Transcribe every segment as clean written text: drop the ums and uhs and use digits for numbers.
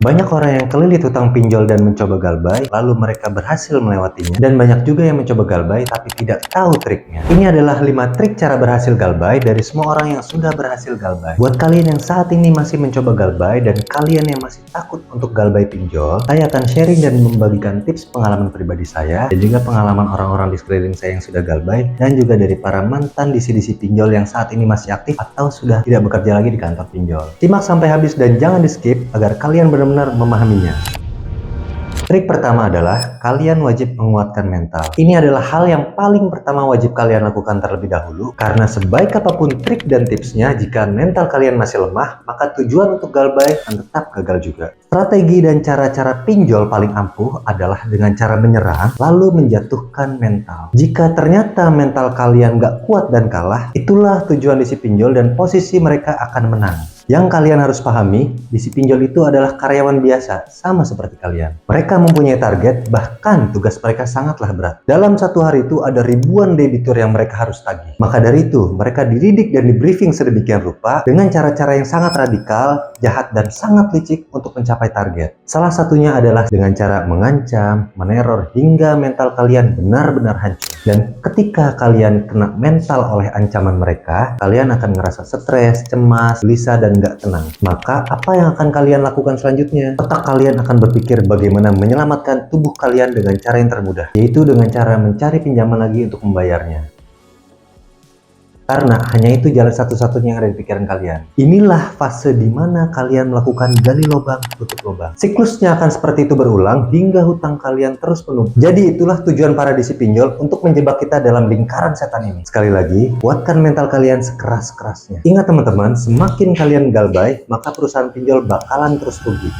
Banyak orang yang kelilit hutang pinjol dan mencoba galbay, lalu mereka berhasil melewatinya. Dan banyak juga yang mencoba galbay tapi tidak tahu triknya. Ini adalah 5 trik cara berhasil galbay dari semua orang yang sudah berhasil galbay. Buat kalian yang saat ini masih mencoba galbay dan kalian yang masih takut untuk galbay pinjol, saya akan sharing dan membagikan tips pengalaman pribadi saya dan juga pengalaman orang-orang di sekeliling saya yang sudah galbay dan juga dari para mantan DC-DC pinjol yang saat ini masih aktif atau sudah tidak bekerja lagi di kantor pinjol. Simak sampai habis dan jangan di skip agar kalian benar-benar memahaminya. Trik pertama adalah kalian wajib menguatkan mental. Ini adalah hal yang paling pertama wajib kalian lakukan terlebih dahulu, karena sebaik apapun trik dan tipsnya, jika mental kalian masih lemah, maka tujuan untuk galbay akan tetap gagal juga. Strategi dan cara-cara pinjol paling ampuh adalah dengan cara menyerang lalu menjatuhkan mental. Jika ternyata mental kalian gak kuat dan kalah, itulah tujuan DC pinjol dan posisi mereka akan menang. Yang kalian harus pahami, DC pinjol itu adalah karyawan biasa, sama seperti kalian. Mereka mempunyai target, bahkan tugas mereka sangatlah berat. Dalam satu hari itu ada ribuan debitur yang mereka harus tagih. Maka dari itu, mereka dididik dan di-briefing sedemikian rupa dengan cara-cara yang sangat radikal, jahat, dan sangat licik untuk mencapai target. Salah satunya adalah dengan cara mengancam, meneror, hingga mental kalian benar-benar hancur. Dan ketika kalian kena mental oleh ancaman mereka, kalian akan ngerasa stres, cemas, gelisah, dan nggak tenang. Maka apa yang akan kalian lakukan selanjutnya? Otak kalian akan berpikir bagaimana menyelamatkan tubuh kalian dengan cara yang termudah, yaitu dengan cara mencari pinjaman lagi untuk membayarnya. Karena hanya itu jalan satu-satunya yang ada di pikiran kalian. Inilah fase di mana kalian melakukan gali lubang, tutup lubang. Siklusnya akan seperti itu berulang hingga hutang kalian terus penuh. Jadi itulah tujuan para DC pinjol untuk menjebak kita dalam lingkaran setan ini. Sekali lagi, kuatkan mental kalian sekeras-kerasnya. Ingat teman-teman, semakin kalian galbay, maka perusahaan pinjol bakalan terus rugi.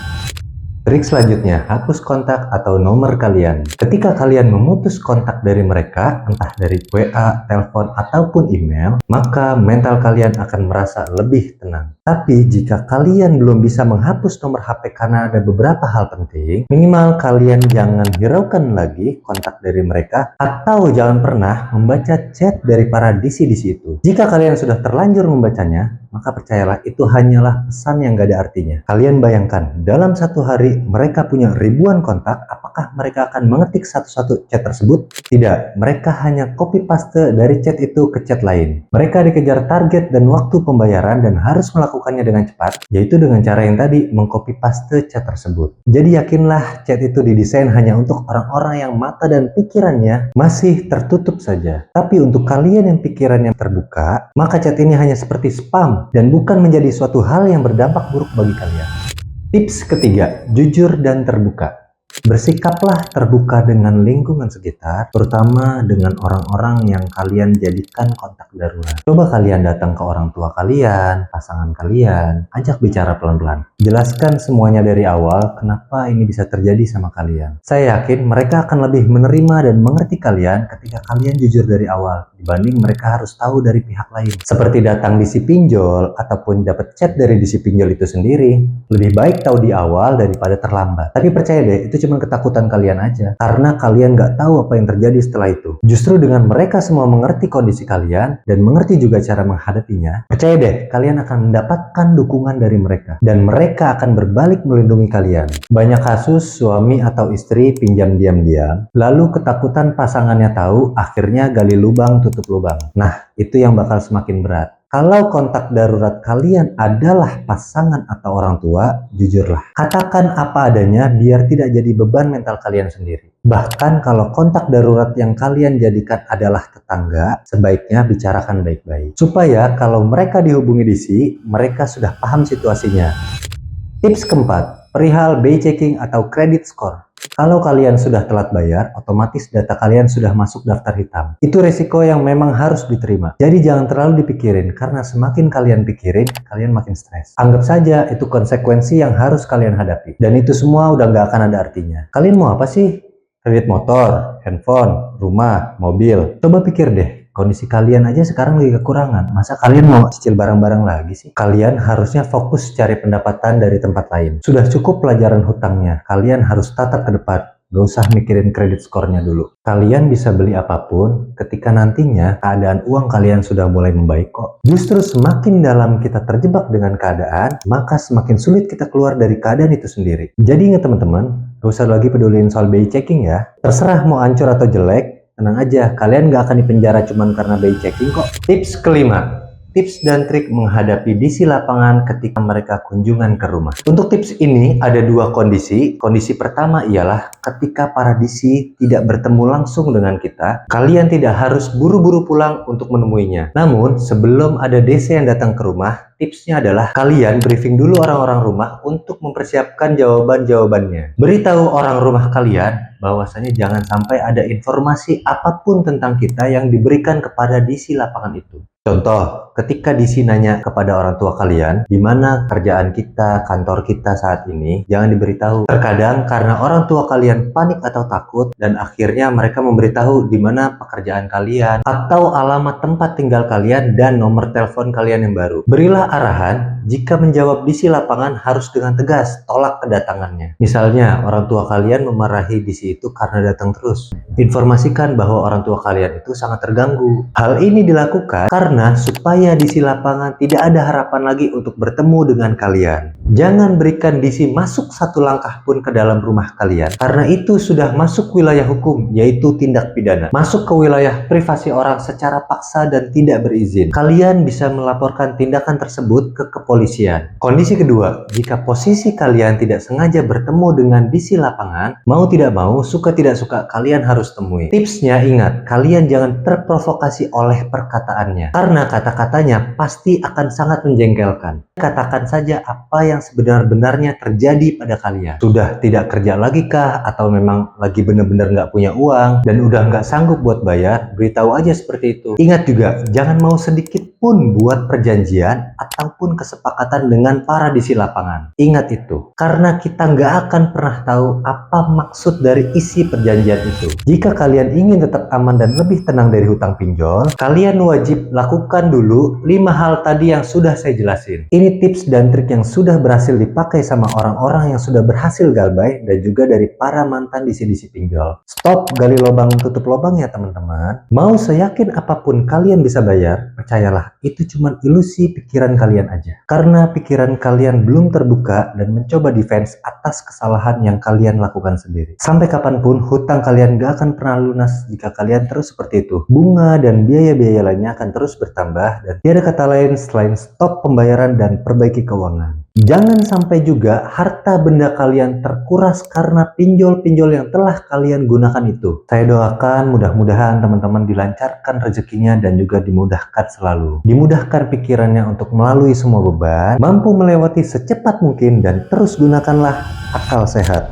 Trik selanjutnya, hapus kontak atau nomor kalian. Ketika kalian memutus kontak dari mereka, entah dari WA, telepon, ataupun email, maka mental kalian akan merasa lebih tenang. Tapi jika kalian belum bisa menghapus nomor HP karena ada beberapa hal penting, minimal kalian jangan hiraukan lagi kontak dari mereka atau jangan pernah membaca chat dari para DC-DC itu. Jika kalian sudah terlanjur membacanya, maka percayalah itu hanyalah pesan yang gak ada artinya. Kalian bayangkan, dalam satu hari mereka punya ribuan kontak, apakah mereka akan mengetik satu-satu chat tersebut? Tidak, mereka hanya copy paste dari chat itu ke chat lain. Mereka dikejar target dan waktu pembayaran dan harus melakukannya dengan cepat, yaitu dengan cara yang tadi, mengcopy paste chat tersebut. Jadi yakinlah chat itu didesain hanya untuk orang-orang yang mata dan pikirannya masih tertutup saja. Tapi untuk kalian yang pikirannya terbuka, maka chat ini hanya seperti spam dan bukan menjadi suatu hal yang berdampak buruk bagi kalian. Tips ketiga, jujur dan terbuka. Bersikaplah terbuka dengan lingkungan sekitar, terutama dengan orang-orang yang kalian jadikan kontak darurat. Coba kalian datang ke orang tua kalian, pasangan kalian, ajak bicara pelan-pelan. Jelaskan semuanya dari awal, kenapa ini bisa terjadi sama kalian. Saya yakin mereka akan lebih menerima dan mengerti kalian ketika kalian jujur dari awal, dibanding mereka harus tahu dari pihak lain. Seperti datang DC pinjol, ataupun dapat chat dari DC pinjol itu sendiri. Lebih baik tahu di awal daripada terlambat. Tapi percaya deh, itu cuma ketakutan kalian aja, karena kalian nggak tahu apa yang terjadi setelah itu. Justru dengan mereka semua mengerti kondisi kalian dan mengerti juga cara menghadapinya, percaya deh, kalian akan mendapatkan dukungan dari mereka dan mereka akan berbalik melindungi kalian. Banyak kasus suami atau istri pinjam diam-diam, lalu ketakutan pasangannya tahu, akhirnya gali lubang tutup lubang. Nah, itu yang bakal semakin berat. Kalau kontak darurat kalian adalah pasangan atau orang tua, jujurlah. Katakan apa adanya biar tidak jadi beban mental kalian sendiri. Bahkan kalau kontak darurat yang kalian jadikan adalah tetangga, sebaiknya bicarakan baik-baik. Supaya kalau mereka dihubungi DC, mereka sudah paham situasinya. Tips keempat, perihal BI checking atau credit score. Kalau kalian sudah telat bayar, otomatis data kalian sudah masuk daftar hitam. Itu resiko yang memang harus diterima. Jadi jangan terlalu dipikirin, karena semakin kalian pikirin, kalian makin stres. Anggap saja itu konsekuensi yang harus kalian hadapi. Dan itu semua udah nggak akan ada artinya. Kalian mau apa sih? Kredit motor, handphone, rumah, mobil. Coba pikir deh. Kondisi kalian aja sekarang lagi kekurangan. Masa kalian mau cicil barang-barang lagi sih? Kalian harusnya fokus cari pendapatan dari tempat lain. Sudah cukup pelajaran hutangnya. Kalian harus tatap ke depan. Gak usah mikirin kredit skornya dulu. Kalian bisa beli apapun ketika nantinya keadaan uang kalian sudah mulai membaik kok. Justru semakin dalam kita terjebak dengan keadaan, maka semakin sulit kita keluar dari keadaan itu sendiri. Jadi ingat teman-teman, gak usah lagi peduliin soal BI checking ya. Terserah mau hancur atau jelek, tenang aja, kalian gak akan dipenjara cuman karena BI checking kok. Tips kelima, tips dan trik menghadapi DC lapangan ketika mereka kunjungan ke rumah. Untuk tips ini ada dua kondisi. Kondisi pertama ialah ketika para DC tidak bertemu langsung dengan kita, kalian tidak harus buru-buru pulang untuk menemuinya. Namun, sebelum ada DC yang datang ke rumah, tipsnya adalah kalian briefing dulu orang-orang rumah untuk mempersiapkan jawaban-jawabannya. Beritahu orang rumah kalian bahwasanya jangan sampai ada informasi apapun tentang kita yang diberikan kepada DC lapangan itu. Contoh, ketika DC nanya kepada orang tua kalian, di mana kerjaan kita, kantor kita saat ini, jangan diberitahu. Terkadang karena orang tua kalian panik atau takut, dan akhirnya mereka memberitahu di mana pekerjaan kalian, atau alamat tempat tinggal kalian, dan nomor telepon kalian yang baru. Berilah arahan, jika menjawab DC lapangan harus dengan tegas, tolak kedatangannya. Misalnya, orang tua kalian memarahi DC itu karena datang terus. Informasikan bahwa orang tua kalian itu sangat terganggu. Hal ini dilakukan karena supaya DC lapangan tidak ada harapan lagi untuk bertemu dengan kalian. Jangan berikan DC masuk satu langkah pun ke dalam rumah kalian, karena itu sudah masuk wilayah hukum, yaitu tindak pidana. Masuk ke wilayah privasi orang secara paksa dan tidak berizin. Kalian bisa melaporkan tindakan tersebut ke kepolisian. Kondisi kedua, jika posisi kalian tidak sengaja bertemu dengan DC lapangan, mau tidak mau, suka tidak suka, kalian harus temui. Tipsnya ingat, kalian jangan terprovokasi oleh perkataannya, karena kata-katanya pasti akan sangat menjengkelkan. Katakan saja apa yang sebenar-benarnya terjadi pada kalian. Sudah tidak kerja lagi kah? Atau memang lagi benar-benar nggak punya uang dan udah nggak sanggup buat bayar? Beritahu aja seperti itu. Ingat juga, jangan mau sedikit pun buat perjanjian ataupun kesepakatan dengan para DC lapangan. Ingat itu, karena kita nggak akan pernah tahu apa maksud dari isi perjanjian itu. Jika kalian ingin tetap aman dan lebih tenang dari hutang pinjol, kalian wajib lakukan dulu 5 hal tadi yang sudah saya jelasin. Ini tips dan trik yang sudah berhasil dipakai sama orang-orang yang sudah berhasil galbay dan juga dari para mantan DC-DC pinjol. Stop gali lubang tutup lubang ya teman-teman. Mau seyakin apapun kalian bisa bayar, percayalah itu cuma ilusi pikiran kalian aja. Karena pikiran kalian belum terbuka dan mencoba defense atas kesalahan yang kalian lakukan sendiri. Sampai kapanpun hutang kalian gak akan pernah lunas jika kalian terus seperti itu. Bunga dan biaya-biaya lainnya akan terus bertambah dan tiada kata lain selain stop pembayaran dan perbaiki keuangan. Jangan sampai juga harta benda kalian terkuras karena pinjol-pinjol yang telah kalian gunakan itu. Saya doakan mudah-mudahan teman-teman dilancarkan rezekinya dan juga dimudahkan selalu. Dimudahkan pikirannya untuk melalui semua beban, mampu melewati secepat mungkin dan terus gunakanlah akal sehat.